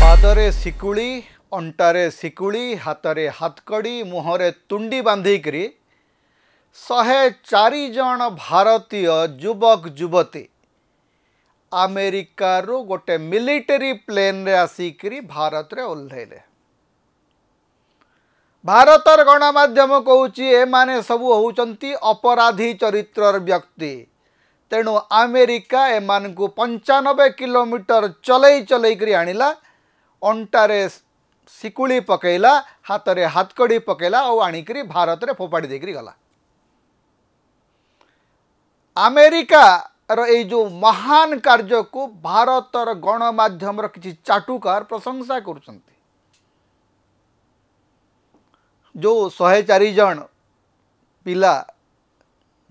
पादरे शिकुड़ी अंटारे शिकुड़ी हाथरे हाथकड़ी मुहरे तुंडी बांधिकरी 104 जन भारतीय युवक युवती अमेरिका रू गोटे मिलिटरी प्लेन रे आसिकरी भारत रे ओल्हेले। भारतर गणमाध्यम कहूची ए माने सबू होउचंती अपराधी चरित्रर व्यक्ति, तेणु अमेरिका एमान को 95 किलोमीटर चलई चलई करी आनिला, अंटारे शिकुड़ी पकेला, हाथरे हाथकड़ी पकेला और आनिकरी भारत रे फोपाड़ी देकरी गला। अमेरिका रो ए जो महान कार्य को भारतर गणमाध्यम रो किछि चाटुकार प्रशंसा करुचंती। जो 104 जन पिला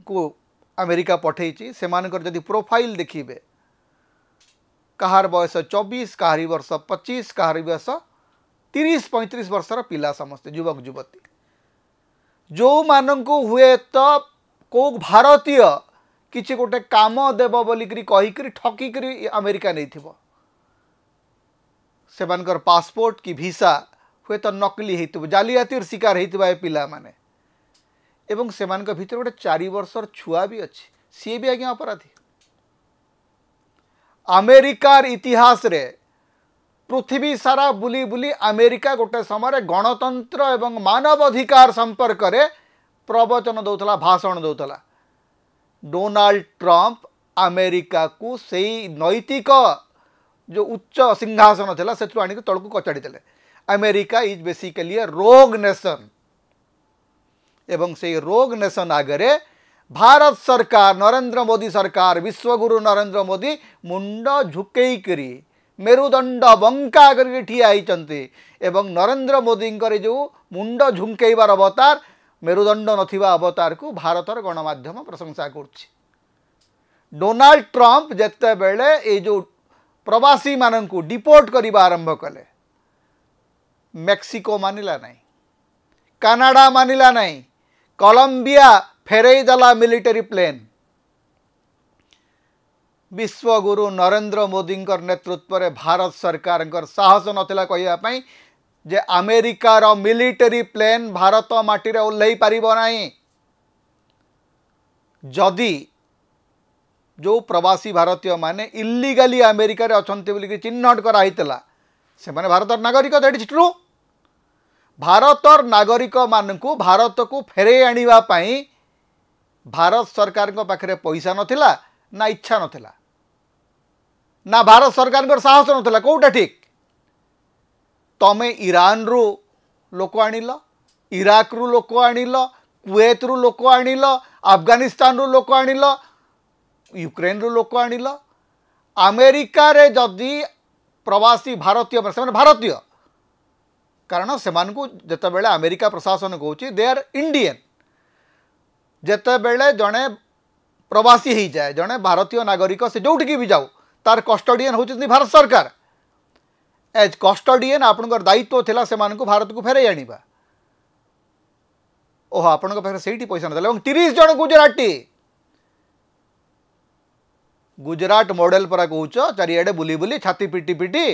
को अमेरिका पठेइछि सेमानकर जदि प्रोफाइल देखिबे, कहार बयस 24, कहारी वर्ष 25, कहारी बयस 30-35 वर्षर पिला, समस्त युवक युवती जो मानंकु हुए तो को भारतीय किछि गोटे काम देव बोलिकरी कहिकरी ठकिकरी अमेरिका नहीं थिबो। सेमानकर पासपोर्ट की वीसा हुए तो नकली हेतु जालियातीर शिकार हेतु ए पिला माने, एवं सेमानक भितर गोटे 4 वर्षर छुआ भी अच्छी, सी भी आज्ञा अपराधी। अमेरिकार इतिहास रे पृथ्वी सारा बुली बुली अमेरिका गोटे समय गणतंत्र एवं मानवाधिकार संपर्क रे प्रवचन दौथला, भाषण दौथला। डोनाल्ड ट्रंप अमेरिका को सही नैतिक जो उच्च सिंहासन थिला से आनिक तळकु कचाड़ी देले। अमेरिका इज बेसिकली ए रोग नेशन, एवं से रोग नेशन आगरे भारत सरकार, नरेंद्र मोदी सरकार, विश्वगुरु नरेंद्र मोदी मुंड झुकई करी मेरुदंड बंका करके ठिया होइचंती, एवं नरेंद्र मोदी जो मुंड झुंकेबार अवतार, मेरुदंड नथिबा अवतार को भारतर गणमाध्यम प्रशंसा करछि। डोनाल्ड ट्रंप जेते बेले ए जो प्रवासी माननकु डिपोर्ट करिबा आरंभ कले, मेक्सिको मानिला नहीं, कनाडा मानिला नहीं, कोलंबिया फेरई दला मिलिटरी प्लेन। विश्वगुरु नरेंद्र मोदी नेतृत्व में भारत सरकार साहस नथिला कहिबा पई जे अमेरिकार मिलिटरी प्लेन भारत माटी रे ओल्हई पारिबो नाही। जदि जो प्रवासी भारतीय माने इल्लीगली अमेरिका रे अछंती बोली चिन्हट कराइतला, से माने भारतर नागरिक, दैट इज ट्रू। भारतर नागरिक मानकु भारत को फेरे आनिबा पई भारत सरकार को पाखरे पैसा नथिला, ना इच्छा नथिला, ना भारत सरकार को साहस नथिला। कोउटा ठीक? तमे ईरान रु लोक आनिल, इराक रु लोक आनिल, कुवैत रु लोक आनिल, अफगानिस्तान रु लोक आनिल, यूक्रेन रु लोक आनिल। अमेरिका रे जदि प्रवासी भारतीय भारतीय कारण सेमानकु जेतेबेले अमेरिका प्रशासन कहूची दे आर इंडियन, जेतेबेले जड़े प्रवासी हो जाए, जड़े भारतीय नागरिक से जोटिकी भी जाऊ तार कस्टोडियन होती भारत सरकार। एज कस्टोडियन आपनकर दायित्व थिला सेमानकु भारत को फेरे आनिबा। ओह आपनक पाखरे सेठी पैसा नथला, एवं 30 जन गुजराती, गुजरात मॉडल परा कहूच, चारिआडे बुली बुली छाती पिटी पिटी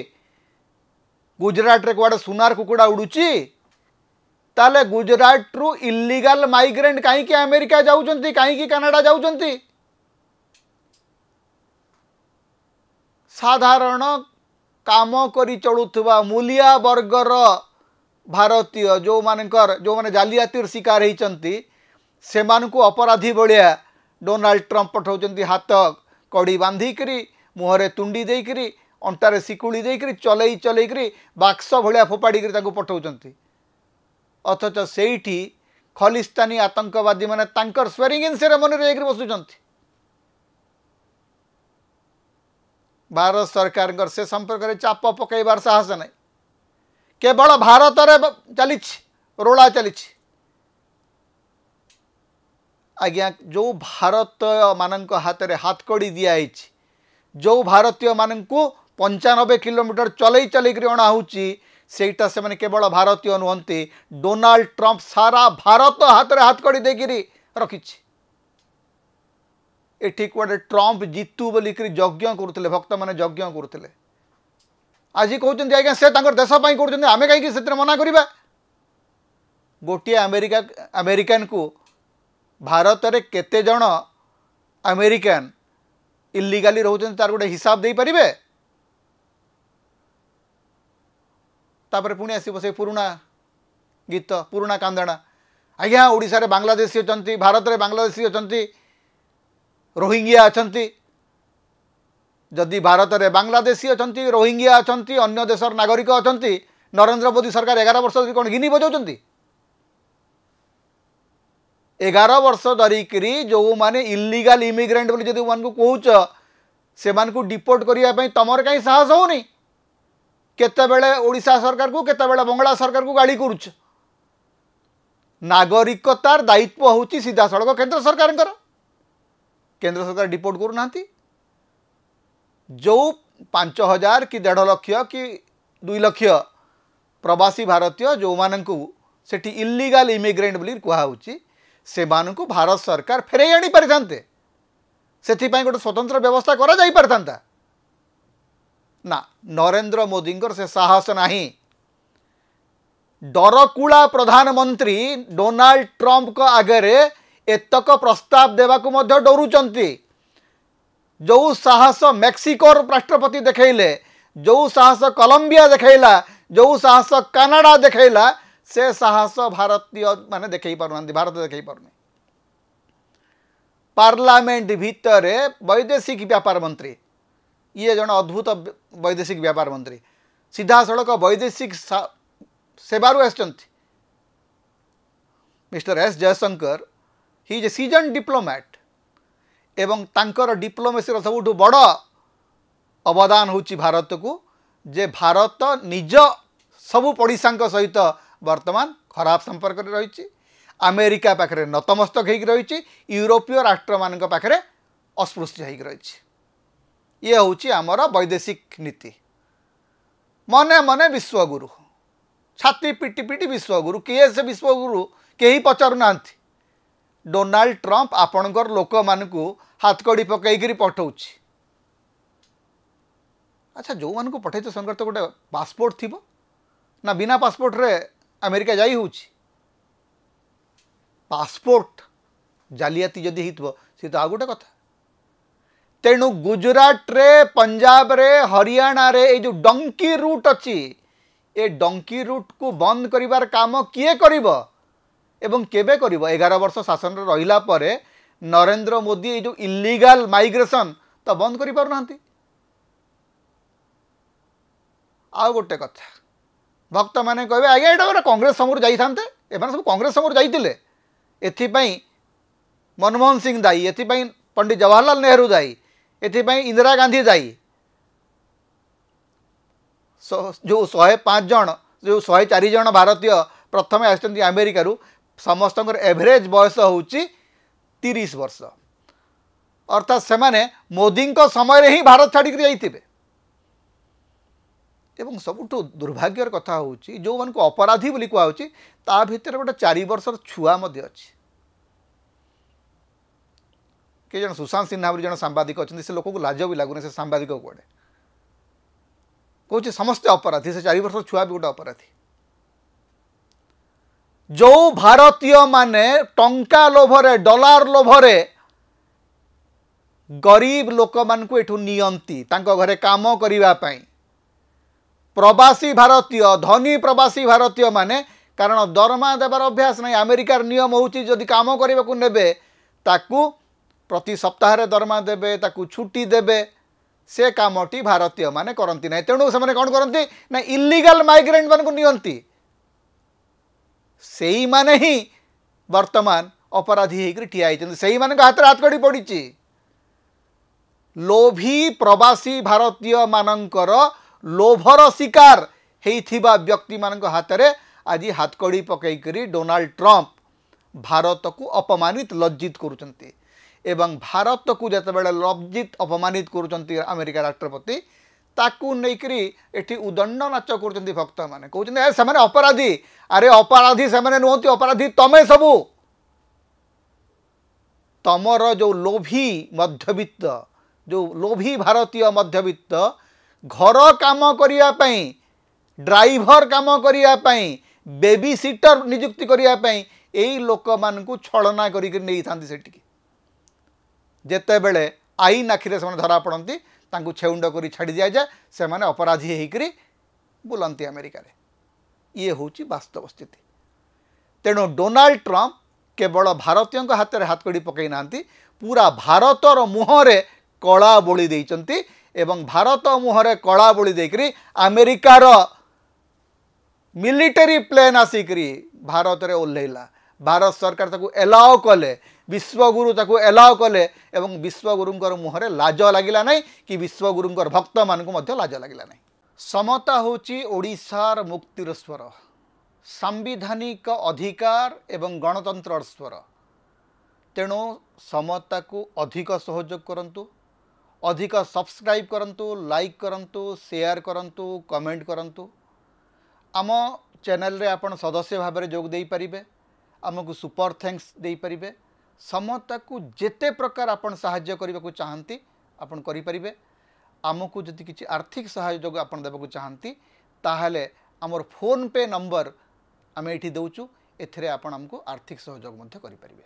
गुजरात रे कुआडे सुनार कुकुड़ा उड़ुची, ताले गुजरात रु इल्लीगल माइग्रेंट कहीं अमेरिका जाउचंती, कहीं कनाडा जाउचंती। साधारण काम करी चलुथुबा मूलिया वर्गर भारतीय जो माने जालियातीर शिकार होइचंती, सेमानकु अपराधी बलिया डोनाल्ड ट्रंप पठाउचंती हाथ कड़ी बांधिकरी, मुहरे तुंडी देकरी, अंटारे शिकुड़ी देकरी चलई चलईकरी बाक्स भलिया फोपाड़ी करी पठाउचंती। अथच सेठी खलिस्तानी आतंकवादी माने तांकर स्वेरिंग इन सेरेमनी रे एकरी बसुचंती। भारत सरकार से संपर्क में चाप पकईबार साहस नहीं, केवल भारत रे चली रोला चली। आज्ञा जो भारतीय मानक हाथ में हाथकड़ी दिखाई, जो भारतीय मानू 95 किलोमीटर चलई चलई अणाऊँगी, सेटा से माने केवल भारतीय नुहंती, डोनाल्ड ट्रंप सारा भारत हाथ में हाथकड़ी देकरी रखी। एठी कुआडे ट्रम्प जीतू बोलिक यज्ञ करुले भक्त मैंने यज्ञ करुले आज कहते आज्ञा से देश कर आम कहीं मना करवा गोटे अमेरिकन को भारत में केते जन अमेरिकन इल्लीगाली रोचन तार गोटे हिसाब दे पारे तापर पुणी आसो से पुराणा गीत पुराणा कांदणा आज्ञा ओडिशा रे बांग्लादेशी अच्छा भारत में बांग्लादेशी अच्छा रोहिंग्या अच्छा जदि भारत में बांग्लादेशी अच्छा रोहिंग्या अच्छा अन्य देशर नागरिक अच्छा नरेंद्र मोदी सरकार 11 वर्ष कौन गिनी बजाऊँ 11 वर्ष धरिकी जो माने इल्लीगल इमिग्रेंट बोली जदि मान को कौच से डिपोर्ट करने तुमर कहीं साहस होनी केतेबेले ओडिशा सरकार को केतेबेले बंगला सरकार को गाड़ी करुच नागरिकतार दायित्व होची सीधा सड़क केंद्र सरकार केंद्र सरकार डिपोर्ट करूना जो 5,000 कि 1.5 लाख कि 2 लाख प्रवासी भारतीय जो माननकु सेठी इल्लीगल इमिग्रेंट बोली कहुची से मानकु भारत सरकार फेरई आनी पारिथांते सेथिपाई गोटे स्वतंत्र व्यवस्था करा जाई पारथांता ना नरेंद्र मोदी से साहस नहीं डरकुला प्रधानमंत्री डोनाल्ड ट्रंप को आगे एतक प्रस्ताव देवाकू मध्य डरुचंती जो साहस मेक्सिकोर राष्ट्रपति देखैले जो साहस कोलंबिया देखैला जो साहस कनाडा देखैला से साहस भारतीय माने देखै पारुना भारत देखै पारुनी पार्लियामेंट भितर वैदेशिक व्यापार मंत्री ये जन अद्भुत वैदेशिक व्यापार मंत्री सीधा सड़क वैदेशिक सेवारू आसचंती mister S Jaishankar he is a season diplomat एवं तांकर डिप्लोमेसी सबुठ बड़ अवदान होची भारत को जे भारत निज सबु पड़िशा सहित वर्तमान खराब संपर्क रही अमेरिका पाखे नतमस्तक हो रही यूरोपीय राष्ट्र मान पाखे अस्पृश्य हो रही ये हूँ आमर वैदेशिक नीति मने मने विश्वगुरु छाती पिटी पिटी विश्वगुरु किए से विश्वगुरु कहीं पचारू ना डोनाल्ड ट्रंप आपणकर लोक मानू हाथकड़ी पकईकरी पठाऊँ अच्छा जो मान को पठे तो गोटे पासपोर्ट थी ना बिना पासपोर्ट रे अमेरिका जाई हूँ पासपोर्ट जालियाती जदि हो सी तो आ गोटे कथा तेणु गुजरात रे पंजाब रे हरियाणा रे ये जो डंकी रूट अच्छी ए डंकी रूट को बंद करिवार काम किए करिवो एवं केबे करिवो 11 वर्ष शासन रहिला परे नरेंद्र मोदी ये जो इल्लीगल माइग्रेशन तो बंद करि पारु नांती आ गोटे कथा भक्त माने कहबे आज्ञा एटा गोटे कांग्रेस समूह जाई थांते एमाने सब कांग्रेस समूह जाईतिले एथिपाई मनमोहन सिंह दाई एथिपाई पंडित जवाहरलाल नेहरू दाई एथिपाई इंदिरा गांधी दाई जो 105 जन जो 104 जन भारतीय प्रथम आसचंती अमेरिका रु समस्त एवरेज बयस होची 30 वर्ष अर्थात से माने मोदी समय रे ही भारत छाड़ी जाइथिबे एवं सबुठ दुर्भाग्यर कथा होची जो मन को अपराधी बोली कहउची ता भितर गोटे 4 वर्षर छुआ मध्य अछि के जन सुशांत सिन्हा बोली जन सांबादिक अछंती से लोक को लाज भी लागुने से सांबादिक कोडे कहूँ समस्त अपराधी से 4 वर्ष छुआ भी गोटे अपराधी जो भारतीय माने टंका लोभरे डॉलर लोभरे गरीब लोक मान को एठू नियंती तांको घरे काम करिवा पई प्रवासी भारतीय धनी प्रवासी भारतीय माने कारण दरमा देवार अभ्यास नहीं अमेरिकार नियम होची जदि काम करने को नेबे ताकू प्रति सप्ताह रे दरमा देबे ताकू छुट्टी देबे से कामटी भारतीय माने करती ना तेणु से कौन करती ना इल्लीगल माइग्रेंट मान को नियंती से ही माने ही वर्तमान अपराधी होकर ठिया से ही माने हाथ हाथकड़ी पड़ी लोभी प्रवासी भारतीय मानकर लोभर शिकार होइथिबा व्यक्ति मान हाथ में आज हाथकड़ी पकईकरी डोनाल्ड ट्रंप भारत को अपमानित लज्जित करुचंती एवं भारत को जितेबाला लज्जित अपमानित करुचंती अमेरिका राष्ट्रपति ताकू नहींकरी एठी उदंड नाच कर भक्त मैंने कहते से अपराधी अरे अपराधी से नुहति अपराधी तमें सबू तमर जो लोभी मध्यवित्त जो लोभी भारतीय मध्यवित्त घर काम करने ड्राइवर काम करने बेबी सीटर नियुक्ति करने यही लोक मान छलना करके जेते बेले आईन आखिरे से धरा पड़ती छेउंड कर छाड़ी दिया जाए से माने अपराधी होकर बुलती अमेरिका रे। ये हूँ वास्तव स्थिति। तेणु डोनाल्ड ट्रंप केवल भारतीयों हाथ में हाथकड़ी पकई ना पूरा भारतर मुहरे कला बोली देइचंती एवं भारत मुहरे कला बोली देकरी अमेरिकार मिलिटरी प्लेन आसिकरी भारत रे ओल्लैला। भारत सरकार ताकू एलाउ कले विश्वगुरु ताकू एलाउ कले एवं विश्वगुरुंकर मुहरे लाज लागिला नहीं कि विश्वगुरुंकर भक्त मानकु मध्य लाज लागिला नहीं। समता होची ओडिशार मुक्तिर स्वर सांविधानिक अधिकार एवं गणतंत्र स्वर। तेणु समता को अधिक सहयोग करंतु अधिक सब्सक्राइब करंतु लाइक करंतु शेयर करंतु कमेंट करंतु। आम चैनल रे आपण सदस्य भाव में जोग दे पारिबे आमको सुपर थैंक्स दे पारिबे। समता को जेते प्रकार आपण सहाय्य करने को चाहती आपण करि परिबे। आमको जदि किछि आर्थिक सहयोग आपण देबा को चाहती ताहले आमर फोन पे नंबर आमे एठी दउचु एथिरे आपण हमको आर्थिक सहयोग मध्य करि परिबे।